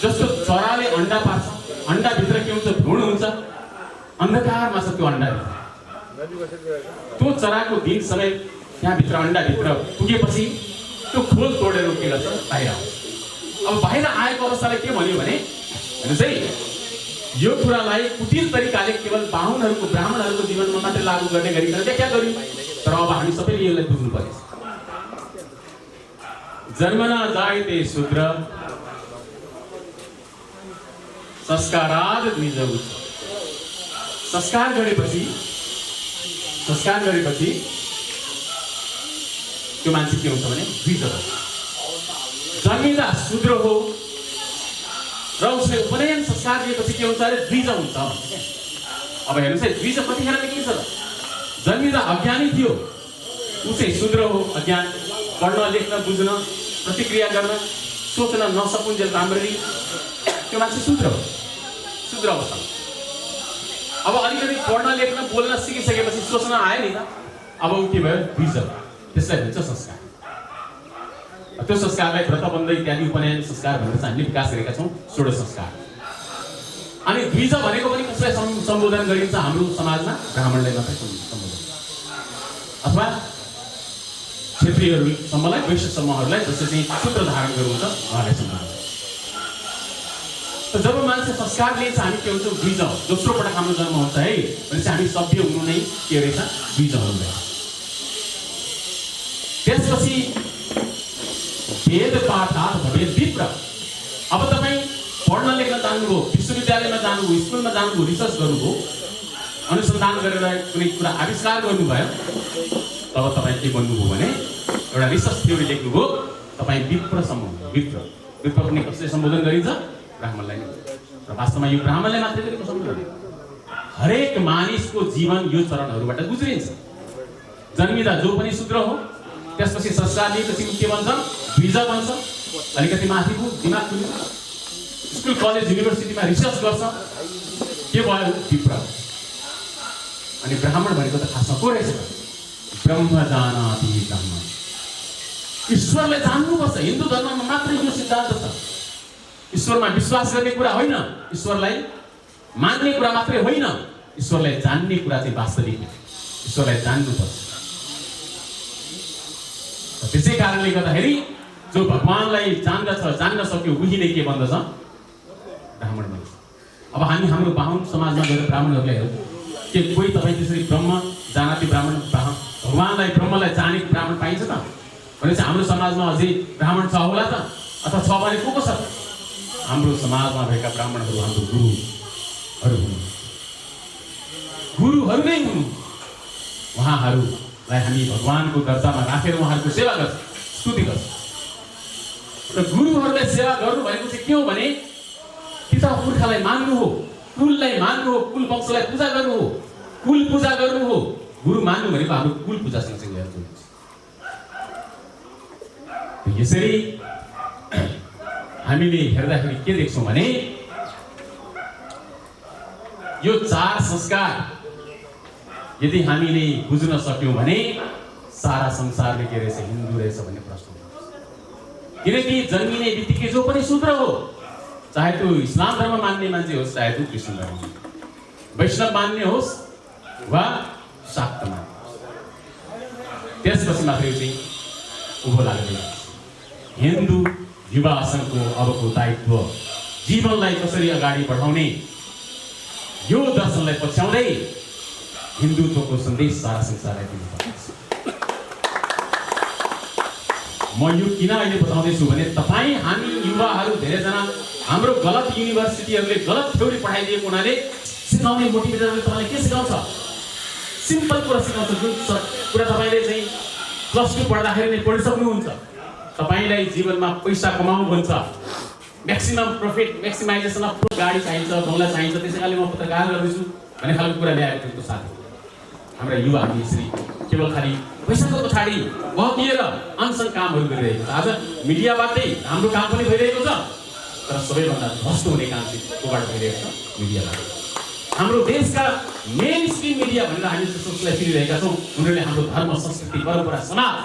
जस्तो चराले अन्डा पार्छ, अन्डाभित्र के हुन्छ? भ्रूण हुन्छ, अन्धकारमा छ त्यो अन्डाभित्र। त्यो चराको दिन समय त्यहाँभित्र अन्डाभित्र पुगेपछि त्यो खोल तोडेर के गर्छ? बाहिर आउँछ। अब बाहिर आएको अवस्थालाई के भन्यो भने हेर्नुहोस् है, यो कुरालाई कुटिल तरिकाले केवल बाहुनहरूको, ब्राह्मणहरूको जीवनमा मात्रै लागू गर्ने गरिकन व्याख्या गर्यौँ, तर अब हामी सबैले यसलाई बुझ्नु पर्छ। जन्मना जायते शूद्र संस्काराद् द्विज उच्यते। संस्कार गरेपछि त्यो मान्छे के हुन्छ भने द्विज हो। जन्मिँदा शूद्र हो र उसले उपनयन संस्कार दिएपछि के हुन्छ अरे? द्विज हुन्छ भन्छ क्या। अब हेर्नुहोस् है, द्विज कतिखेर देखिन्छ त? जन्मिँदा अज्ञानी थियो, ऊ चाहिँ शूद्र हो, अज्ञान, पढ्न लेख्न बुझ्न प्रतिक्रिया गर्न सोच्न नसकुन्जेल राम्ररी, त्यो मान्छे शूद्र हो, शूद्र अवस्थामा। अब अलिकति पढ्न लेख्न बोल्न सिकिसकेपछि सोच्न आयो नि त, अब ऊ के भयो? द्विज। त्यसलाई भन्छ संस्कार। त्यो संस्कारलाई व्रतबन्ध इत्यादि उपनयन संस्कार भनेर चाहिँ हामीले विकास गरेका छौँ, 16 संस्कार। अनि द्विज भनेको पनि कसलाई सम्बोधन गरिन्छ हाम्रो समाजमा? ब्राह्मणलाई मात्रै सम्बोधन, अथवा क्षेत्रीहरू सम्मलाई, वैश्य समूहहरूलाई, जसले चाहिँ सूत्र धारण गर्नुहुन्छ उहाँलाई सम्बोधन। जब मान्छे संस्कार लिन्छ हामी के हुन्छौँ? द्विज। दोस्रो पटक हाम्रो जन्म हुन्छ है भनेपछि हामी सभ्य हुनु नै के रहेछ? द्विज हुँदैन। त्यसपछि वेद पाठात् भवेत् विप्र, अब तपाईँ पढ्न लेख्न जानुभयो, विश्वविद्यालयमा जानुभयो, स्कुलमा जानुभयो, रिसर्च गर्नुभयो, अनुसन्धान गरेर कुनै कुरा आविष्कार गर्नुभयो, तब तपाईँ के बन्नुभयो भने एउटा रिसर्च थ्योरी लेख्नुभयो, तपाईँ विप्रसम्म विप्र पनि कसले सम्बोधन गरिन्छ? ब्राह्मणलाई नै। र वास्तवमा यो ब्राह्मणले मात्रै गरेको सम्बोधन, हरेक मानिसको जीवन यो चरणहरूबाट गुज्रिन्छ। जन्मिँदा जो पनि शूद्र हो, त्यसपछि संस्कार लिएपछि के भन्छ? द्विज भन्छ, अलिकति माथि भयो, दिमाग खुल्यो, स्कुल कलेज युनिभर्सिटीमा रिसर्च गर्छ, के भयो? विप्र। अनि ब्राह्मण भनेको त खासमा को रहेछ? ब्रह्म जानाति ब्राह्मण, ईश्वरलाई जान्नुपर्छ। हिन्दू धर्ममा मात्रै यो सिद्धान्त छ। ईश्वरमा विश्वास गर्ने कुरा होइन, ईश्वरलाई मान्ने कुरा मात्रै होइन, ईश्वरलाई जान्ने कुरा चाहिँ वास्तविक ईश्वरलाई जान्नुपर्छ। त्यसै कारणले गर्दाखेरि जो भगवानलाई जान्दछ, जान्न सक्यो, उही नै के भन्दछ? ब्राह्मण भन्छ। अब हामी हाम्रो बाहुन समाजमा गएर ब्राह्मणहरूलाई हेरौँ, के कोही तपाईँ त्यसरी ब्रह्म जानाति ब्राह्मण, भगवानलाई ब्रह्मलाई जानेको ब्राह्मण पाइन्छ त? भनेपछि हाम्रो समाजमा अझै ब्राह्मण छ होला त? अथवा छ भने को छ? हाम्रो समाजमा भएका ब्राह्मणहरू हाम्रो गुरुहरू हुनु, गुरुहरू नै हुनु। उहाँहरूलाई हामी भगवानको दर्जामा राखेर उहाँहरूको सेवा गर्छ, स्तुति गर्छ। र गुरुहरूलाई सेवा गर्नु भनेको चाहिँ के हो भने पिता पुर्खालाई मान्नु हो, कुललाई मान्नु हो, कुल वंशलाई पूजा गर्नु हो, कुल पूजा गर्नु हो। गुरु मान्नु भनेको हाम्रो कुल पूजासँग चाहिँ जोडिन्छ। यसरी हामीले हेर्दाखेरि के देख्छौँ भने यो चार संस्कार यदि हामीले बुझ्न सक्यौँ भने सारा संसारले के रहेछ? हिन्दू रहेछ भन्ने प्रश्न हुन्छ। किनकि जन्मिने बित्तिकै जो पनि शूद्र हो, चाहे त्यो इस्लाम धर्म मान्ने मान्छे होस्, चाहे त्यो कृष्ण धर्म, वैष्णव मान्ने होस् वा शाक्त मान्ने होस्, त्यसपछि मात्रै चाहिँ उभो लाग्दैन। हिन्दू युवा सङ्घको अबको दायित्व जीवनलाई कसरी अगाडि बढाउने, यो दर्शनलाई पछ्याउँदै हिन्दुत्वको सन्देश सारा संसारलाई दिनुपर्छ। म यो किन अहिले बताउँदैछु भने तपाईँ हामी युवाहरू धेरैजना हाम्रो गलत युनिभर्सिटीहरूले गलत थ्योरी पढाइदिएको हुनाले सिकाउने मोटिभेटरले तपाईँलाई के सिकाउँछ? सिम्पल कुरा सिकाउँछ। जुन कुरा तपाईँले चाहिँ प्लस 2 पढ्दाखेरि नै पढिसक्नुहुन्छ। तपाईलाई जीवनमा पैसा कमाउनु भन्छ, म्याक्सिमम प्रफिट, म्याक्सिमाइजेसन अफ गाडी चाहिन्छ, बङ्गला चाहिन्छ, त्यसै कारणले म पत्रकार गर्दैछु भन्ने खालको कुरा ल्याएको थियो साथी। हाम्रा युवाहरू यसरी केवल खालि पैसाको पछाडि बहकिएर अनसन कामहरू गरिरहेको छ। आज मिडियाबाटै हाम्रो काम पनि भइरहेको छ, तर सबैभन्दा ध्वस्त हुने काम चाहिँ कोबाट भइरहेको छ? मिडियाबाट। हाम्रो देशका मेन स्ट्रिम मिडिया भनेर हामी सोचलाई फिरिरहेका छौँ। उनीहरूले हाम्रो धर्म, संस्कृति, परम्परा, समाज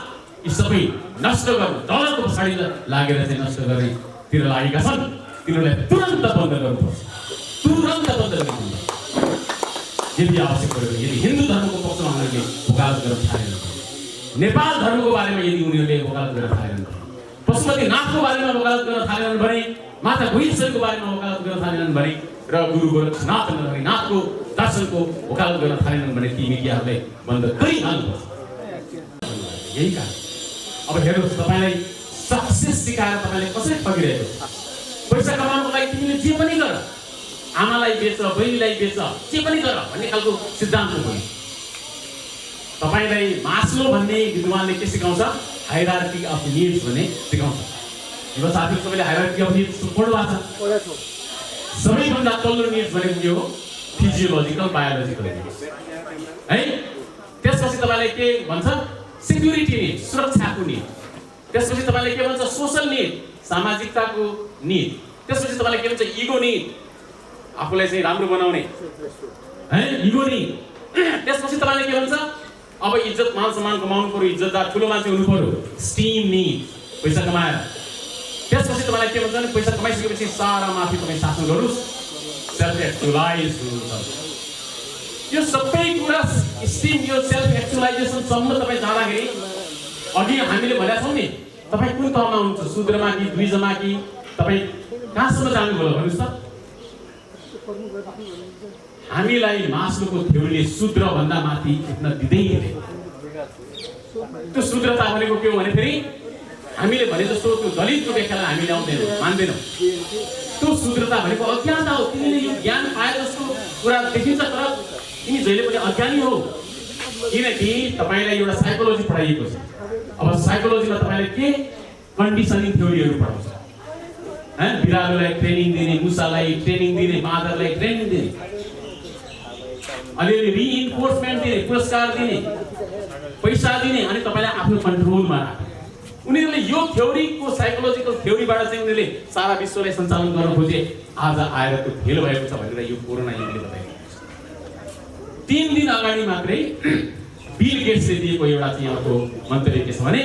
यी सबै नष्ट गर्नु, डलरको पछाडि लागेर चाहिँ नष्ट गर्नेतिर लागेका छन्। तिनीहरूलाई तुरन्त बन्द गर्नुपर्छ, तुरन्त बन्द गर्नुपर्छ। यदि आवश्यक पऱ्यो भने यदि हिन्दू धर्मको पक्षमा उनीहरूले वकालत गर्न थालेनन्, नेपाल धर्मको बारेमा यदि उनीहरूले वकालत गर्न थालेनन्, पशुपतिनाथको बारेमा वकालत गर्न थालेनन् भने, माता गुहिश्वरको बारेमा वकालत गर्न थालेनन् भने, र गुरु गोरक्षनाथ नाथको दर्शनको वकालत गर्न थालेनन् भने ती मिडियाहरूलाई बन्द गरिहाल्नुपर्छ। यही कारण अब हेर्नुहोस्, तपाईँलाई सक्सेस सिकाएर तपाईँले कसरी ठगिरहेको छ? पैसा कमाउनको लागि तिमीले जे पनि गर, आमालाई बेच, बहिनीलाई बेच, जे पनि गर भन्ने खालको सिद्धान्त हो। तपाईँलाई मास्लो भन्ने विद्वानले के सिकाउँछ? हायरार्की अफ निड्स भन्ने सिकाउँछ। युवा साथीहरू सबैले हायरार्की अफ निड्स पढ्नु भएको छ? सबैभन्दा तल्लो निड्स भनेको के हो? फिजियोलोजिकल, बायोलोजिकल निड्स है। त्यसपछि तपाईँलाई के भन्छ? सिक्युरिटी निड, सुरक्षाको निड। त्यसपछि तपाईँले के भन्छ? सोशल निड, सामाजिकताको निड। त्यसपछि तपाईँले के भन्छ? इगो निड, आफूलाई चाहिँ राम्रो बनाउने है, इगो निड। त्यसपछि तपाईँले के भन्छ? अब इज्जत, मान सम्मान कमाउनु पर्यो, इज्जतदार ठुलो मान्छे हुनु पर्यो, स्टिम निड, पैसा कमाएर। त्यसपछि तपाईँलाई के भन्छ भने पैसा कमाइसकेपछि सारा माथि तपाईँ शासन गर्नुहोस्, सेल्फ एक्चुअलाइज हुनुहुन्छ। यो सबै कुरा स्टिम, यो सेल्फ एक्चुअलाइजेसनसम्म तपाईँ जाँदाखेरि अघि हामीले भनेका छौँ नि, तपाईँ कुन तहमा हुनुहुन्छ? शूद्रमा कि द्विजमा कि तपाईँ कहाँसम्म जानुभयो भन्नुहोस् त? हामीलाई मास्लोको थ्योरीले शूद्र भन्दा माथि उठ्न दिँदैन। त्यो शूद्रता भनेको के हो भने फेरि हामीले भने जस्तो त्यो दलितको व्याख्यालाई हामी ल्याउँदैनौँ, मान्दैनौँ। त्यो शुद्रता भनेको अज्ञानता हो। तिमीले यो ज्ञान पाए जस्तो कुरा देखिन्छ, तर तिमी जहिले पनि अज्ञानी हो। किनकि तपाईँलाई एउटा साइकोलोजी पढाइएको छ। अब साइकोलोजीमा तपाईँले के कन्डिसनिङ थ्योरीहरू पढाउँछ, बिरालोलाई ट्रेनिङ दिने, मुसालाई ट्रेनिङ दिने, बाँदरलाई ट्रेनिङ दिने, अलिअलि रिइन्फोर्समेन्ट दिने, पुरस्कार दिने, पैसा दिने, अनि तपाईँलाई आफ्नो कन्ट्रोलमा राख्ने। उनीहरूले यो थ्योरीको साइकोलोजिकल थ्योरीबाट चाहिँ उनीहरूले सारा विश्वलाई सञ्चालन गर्न खोजे। आज आएर त्यो फेल भएको छ भनेर यो कोरोना युगले बताइएको छ। 3 दिन अगाडि मात्रै बिल गेट्सले दिएको एउटा चाहिँ अर्को मन्तव्य के छ भने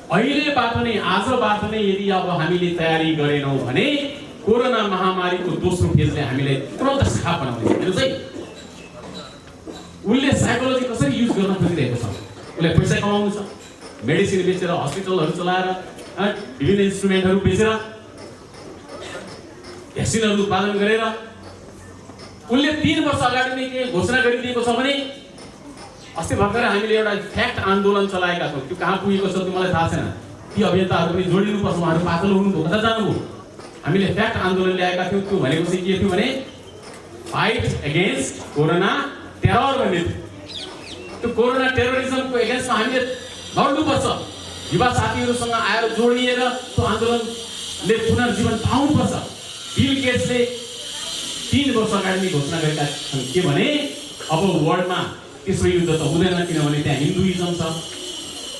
अहिलेबाट नै, आजबाट नै यदि अब हामीले तयारी गरेनौँ भने कोरोना महामारीको दोस्रो फेजले हामीलाई तुरन्त साफ बनाउँछ। हेर्नुहोस् है, उसले साइकोलोजी कसरी युज गर्न खोजिरहेको छ। उसले पैसा कमाउनु छ, मेडिसिन बेचेर, हस्पिटलहरू चलाएर, विभिन्न इन्स्ट्रुमेन्टहरू बेचेर, भ्याक्सिनहरू उत्पादन गरेर। उसले 3 वर्ष अगाडि नै के घोषणा गरिदिएको छ भने अस्ति भर्खर हामीले एउटा फ्याक्ट आन्दोलन चलाएका छौँ। त्यो कहाँ पुगेको छ त्यो मलाई थाहा छैन। ती अभियन्ताहरू पनि जोडिनुपर्छ, उहाँहरू पातलो हुनुभयो, कता जानुभयो। हामीले फ्याक्ट आन्दोलन ल्याएका थियौँ। त्यो भनेको चाहिँ के थियो भने फाइट एगेन्स्ट कोरोना टेरर भन्ने थियो। त्यो कोरोना टेरोरिजमको एगेन्स्टमा हामीले लड्नुपर्छ। युवा साथीहरूसँग आएर जोडिएर त्यो आन्दोलनले पुनर्जीवन पाउनुपर्छ। बिल गेट्सले 3 वर्ष अगाडि नै घोषणा गरेका छन् के भने अब वर्ल्डमा तेस्रो युद्ध त हुँदैन, किनभने त्यहाँ हिन्दुइजम छ।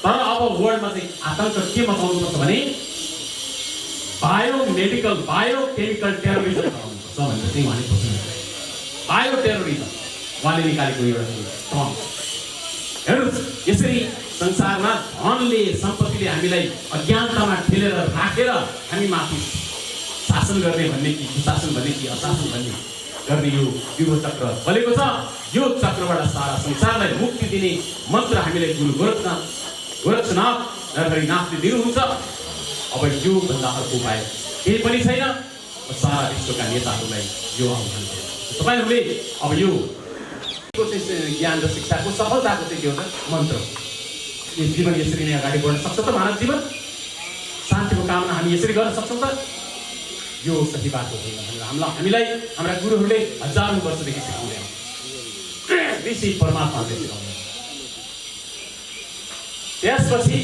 तर अब वर्ल्डमा चाहिँ आतंक के मचाउनुपर्छ भने बायोमेडिकल, बायोकेमिकल टेरोरिजम चलाउनुपर्छ भनेर चाहिँ उहाँले घोषणा गरे। बायो टेरोरिजम उहाँले निकालेको एउटा टर्म। हेर्नुहोस्, यसरी संसारमा धनले, सम्पत्तिले हामीलाई अज्ञानतामा ठेलेर राखेर हामी माथि शासन गर्ने भन्ने कि सुशासन भन्ने कि अशासन भन्ने गर्ने यो युग चक्र चलेको छ। यो चक्रबाट सारा संसारलाई मुक्ति दिने मन्त्र हामीलाई गुरु गोरक्षनाथ नरहरिनाथले दिनुहुन्छ। अब यो भन्दा अर्को उपाय केही पनि छैन। सारा विश्वका नेताहरूलाई यो आह्वान गर्छु, तपाईँहरूले अब यो ज्ञान र शिक्षाको सफलताको चाहिँ के हो त मन्त्र। यो जीवन यसरी नै अगाडि बढ्न सक्छ त? मानव जीवन शान्तिको कामना हामी यसरी गर्न सक्छौँ त? यो सही बाटो होइन भनेर हामीलाई हाम्रा गुरुहरूले हजारौँ वर्षदेखि सिकाउँदै ऋषि परमात्माले सिकाउँदै। त्यसपछि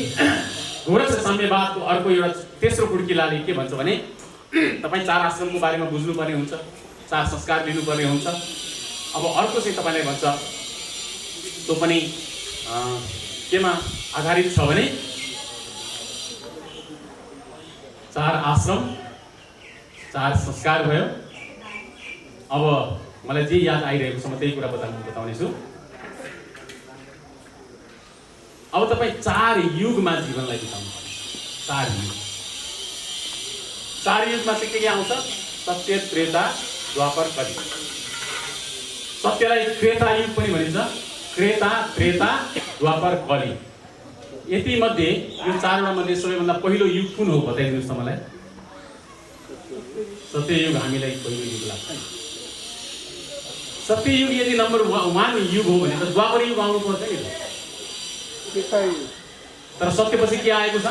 गोरक्ष साम्यवादको अर्को एउटा तेस्रो कुड्किलाले के भन्छ भने तपाईँ 4 आश्रमको बारेमा बुझ्नुपर्ने हुन्छ, 4 संस्कार लिनुपर्ने हुन्छ। अब अर्को चाहिँ तपाईँलाई भन्छ त्यो पनि केमा आधारित छ भने 4 आश्रम 4 संस्कार भयो। अब मलाई जे याद आइरहेको छ म त्यही कुरा बताउनेछु। अब तपाईँ 4 युगमा जीवनलाई बिताउनु पर्छ। 4 युग, 4 युगमा चाहिँ के आउँछ? सत्य, त्रेता, द्वापर, कलि। सत्यलाई त्रेता युग पनि भनिन्छ। त्रेता, त्रेता, द्वापर, कलि। यति मध्ये यो 4वटा मध्ये सबैभन्दा पहिलो युग कुन हो बताइदिनुहोस् त मलाई। सत्ययुग हामीलाई पहिलो युग लाग्छ। सत्ययुग यदि नम्बर 1 युग हो भने त द्वापर युग आउनु पर्छ नि त। तर सत्यपछि के आएको छ?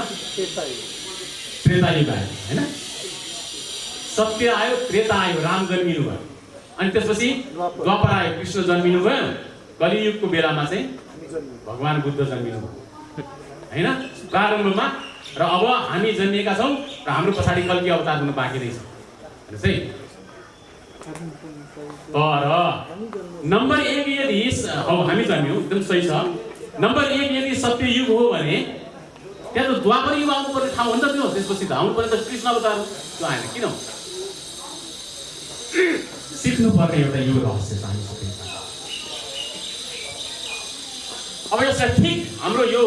त्रेता युग आयो हैन? सत्य आयो, त्रेता आयो, राम जन्मिनु भयो, अनि त्यसपछि द्वापर आयो, कृष्ण जन्मिनु भयो। कलियुगको बेलामा चाहिँ भगवान बुद्ध जन्मिनु भयो हैन प्रारम्भमा। र अब हामी जन्मिएका छौँ र हाम्रो पछाडि कल्की अवतार हुन बाँकी नै छ। हेर्नुहोस् है, तर नम्बर 1 यदि अब हामी जन्मियौँ, एकदम सही छ। नम्बर 1 यदि सत्य युग हो भने त्यहाँ त द्वापर युग आउनु पर्ने ठाउँ हो नि त त्यो। त्यसपछि त आउनु पर्ने त कृष्ण अवतार हो, त्यो आएन किन? सिक्नु पर्ने एउटा युग रहस्य छ हामी सबै। अब यसलाई ठिक हाम्रो यो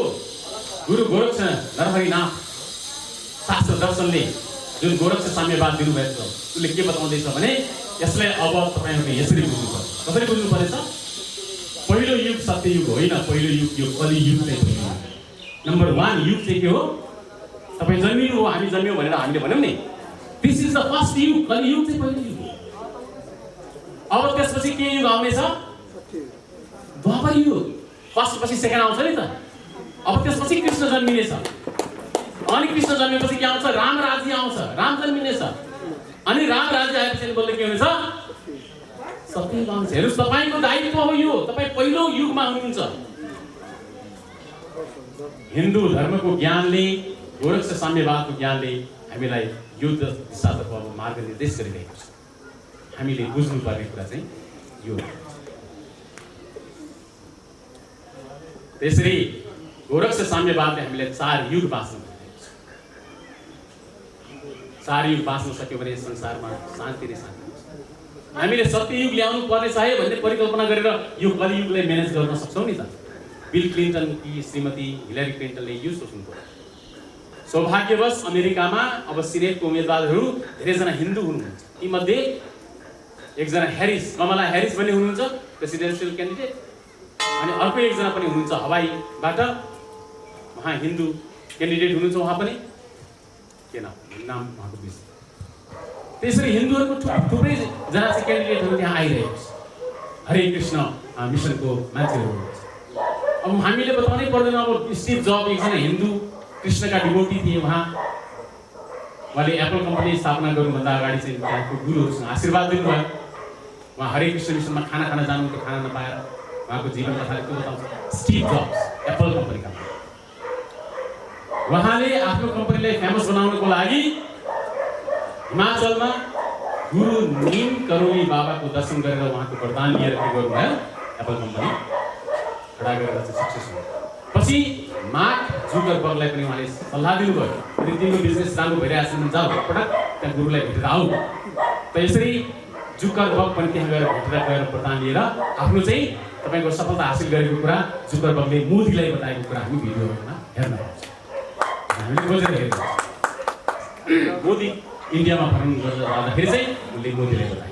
गुरु गोरक्ष नरहरिनाथ शास्त्र दर्शनले जुन गोरक्ष साम्यवाद दिनुभएको छ उसले के बताउँदैछ भने यसलाई अब तपाईँहरूले यसरी बुझ्नुपर्छ। कसरी बुझ्नु पर्नेछ? पहिलो युग सत्ययुग होइन, पहिलो युग यो कलियुग चाहिँ पहिलो युग। नम्बर 1 युग चाहिँ के हो? तपाईँ जन्मिनु हो, हामी जन्मियौँ भनेर हामीले भन्यौँ नि, दिस इज द फर्स्ट युग। कलियुग चाहिँ पहिलो युग हो। अब त्यसपछि के युग आउनेछ? द्वापर युग। फर्स्ट पछि सेकेन्ड आउँछ नि त। अब त्यसपछि कृष्ण जन्मिनेछ। अनि कृष्ण जन्मेपछि के आउँछ? राम राज्य आउँछ, राम जन्मिनेछ। अनि राम राज्य आएपछि बोल्दै के हुन्छ? सत्ययुग आउँछ। हेर्नुहोस्, तपाईँको दायित्व हो यो। तपाईँ पहिलो युगमा हुनुहुन्छ। हिन्दू धर्मको ज्ञानले, गोरक्ष साम्यवादको ज्ञानले हामीलाई युद्ध दिशातर्फ मार्गनिर्देश गरिरहेको छ। हामीले बुझ्नुपर्ने कुरा चाहिँ यो हो। त्यसरी गोरक्ष साम्यवादले हामीलाई 4 युग बाँच्नु दिएको छ। 4 युग बाँच्न सक्यो भने संसारमा शान्ति नै शान्ति हुन्छ। हामीले सत्ययुग ल्याउनु पर्ने चाहियो भन्ने परिकल्पना गरेर यो कलियुगलाई म्यानेज गर्न सक्छौँ नि त। बिल क्लिन्टन कि श्रीमती हिलरी क्लिन्टनले यो सोच्नु पर्यो। सौभाग्यवश अमेरिकामा अब सिनेटको उम्मेदवारहरू धेरैजना हिन्दू हुनुहुन्छ। तीमध्ये एकजना ह्यारिस, कमला ह्यारिस भन्ने हुनुहुन्छ प्रेसिडेन्सियल क्यान्डिडेट, अनि अर्को एकजना पनि हुनुहुन्छ हवाईबाट, उहाँ हिन्दू क्यान्डिडेट हुनुहुन्छ। उहाँ पनि के नाम उहाँको बिच। त्यसरी हिन्दूहरूको थुप्रै जना चाहिँ क्यान्डिडेटहरू त्यहाँ आइरहेको छ। हरे कृष्ण मिसनको मान्छेहरू हुनुहुन्छ। अब हामीले बताउनै पर्दैन। अब स्टिभ जब एकजना हिन्दू कृष्णका डिभोटी थिए। उहाँले एप्पल कम्पनी स्थापना गर्नुभन्दा अगाडि चाहिँ त्यहाँको गुरुहरूसँग आशीर्वाद दिनुभयो। उहाँ हरे कृष्ण मिसनमा खाना खान जानुहुन्थ्यो, खाना नपाएर उहाँको जीवन कथाले के बताउँछ? स्टिभ जब्स एप्पल कम्पनीका उहाँले आफ्नो कम्पनीलाई फेमस बनाउनको लागि हिमाचलमा गुरु नीम करोली बाबाको दर्शन गरेर उहाँको वरदान लिएर के गर्नुभयो? एप्पल कम्पनी खडा गरेर चाहिँ सक्सेस भयो। पछि मार्क जुकरबर्गलाई पनि उहाँले सल्लाह दिनुभयो, यदि तिम्रो बिजनेस राम्रो भइरहेछ भने जाऊ एकपटक त्यहाँ गुरुलाई भेटेर आऊ। त यसरी जुकरबर्ग पनि त्यहाँ गएर भेटेर गएर वरदान लिएर आफ्नो चाहिँ तपाईँको सफलता हासिल गरेको कुरा जुकरबर्गले मोदीलाई बताएको कुरा हामी भिडियोमा हेर्न पाउँछौँ। हामीले खोजेर हेर्छौँ। मोदी इन्डियामा भ्रमण गर्दा चाहिँ उनले मोदीलाई बताए।